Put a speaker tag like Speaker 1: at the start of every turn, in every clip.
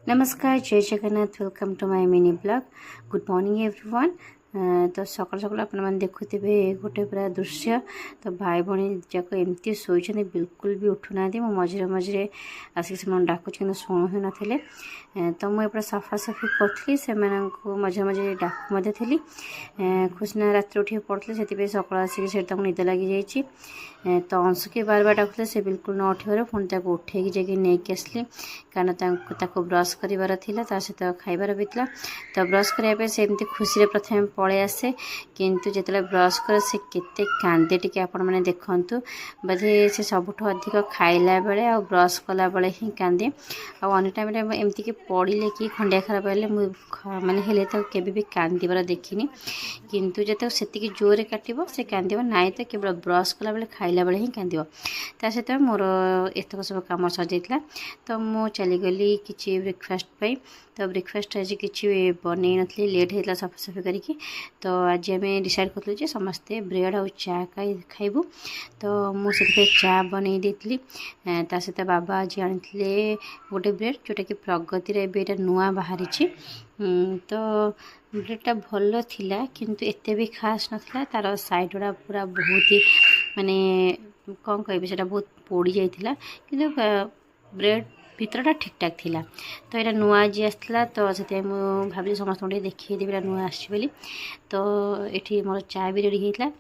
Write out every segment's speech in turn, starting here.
Speaker 1: नमस्कार जय Jagannath welcome to my mini blog good morning everyone. तो सकाल सकाल आप देखुथे गोटे पूरा दृश्य। तो भाई भाई जाक एमती शोचे बिल्कुल भी उठुना मो मझे मझे आसिक से डाकुच कि शुणु ही नथिले। तो मुझे सफासफी करी से मझे मझे डाकु थी। खुशना रात उठे पड़ते से सकाल आसिक निद लगी जाइए। तो अंश के बार बार डाकुले से बिल्कुल न उठे पुणी उठे जाकि नहीं आसली कारण ब्रश करार था सहित खाइबार भी था। तो ब्रश करने से एमती खुशी प्रथम पलि आसे किंतु जिते ब्रश करे से केते कांदे टिके आपण मैंने देखंतु बोधे से सबुठ अधिक खाइला बेले आ ब्रश कला बेले ही कांदे आने टाइम एमती कि पड़े कि खंडिया खराब हेले माने हेले तो केबे भी कांदिबार देखिनी किंतु जिते से जोरे काटिबो से कांदिबो नाई तो केवल ब्रश कला बेले खाइला बेले ही कांदिबो। ता सहित मोर एतक सब काम सजाइला। तो मु चलीगली किसी ब्रेकफास्ट पाई। तो ब्रेकफास्ट आज किसी बन नी लेट होता सफासफी करके। तो आज आम डिसाइड करूँ समस्ते ब्रेड और चा खाइबू। तो मुझे चा बन देती सहित बाबा आज आनी गोटे ब्रेड जोटा कि प्रगति नुआ बाहरी। तो ब्रेडटा भल थिला किंतु एते भी खास नथिला तार साइड गुड़ा पूरा बहुत ही माने कौन कह बहुत पोड़ी जाइथिला किंतु ब्रेड भितरटा ठीक ठाक थिला। तो यहाँ नुआ आज आसला तो से भाविली समस्त देखी देवी नुआ आसली। तो ये मोर चा भी रेडी होता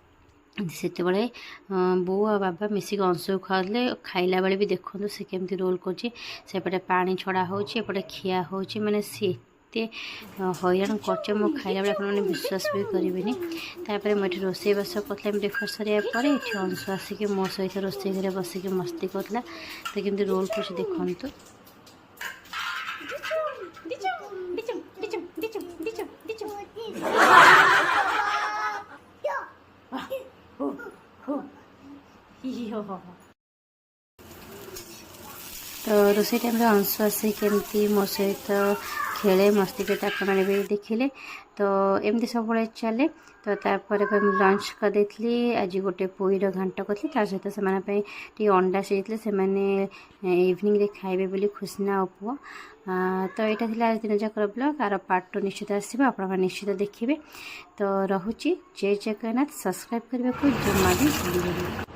Speaker 1: से बो आ बाबा मिसिक अंश खाऊले खाइला बेले भी देखो से केमती रोल करपटे पानी छड़ा होपटे खिया हो माने से हैरान कर मो खाइला बेले आपने विश्वास भी करेंगे। तापर मुझे रोसे बास कर ब्रेकफास्ट सर ये अंश आसिक मो सहित रोसे घर बसिक मस्ती करला। तो केमती रोल कर देखु तो रोसे टाइम अंश आसी केमती मो सहित खेले मस्ती करते आपने भी देखिले। तो एमती सब चले। तो तापर लंच करदेली आज गोटे पोईर घांट करी सहित से अंडा सीझे से इवनिंग रे खाइबे बोली खुशना पुआ। तो यहाँ थी आज दिन जाकर ब्लॉग आर पार्ट 2 निश्चित आसो आप निश्चित देखिए। तो रहुची जय जगन्नाथ। सब्सक्राइब करने को जमा भी भूलिए।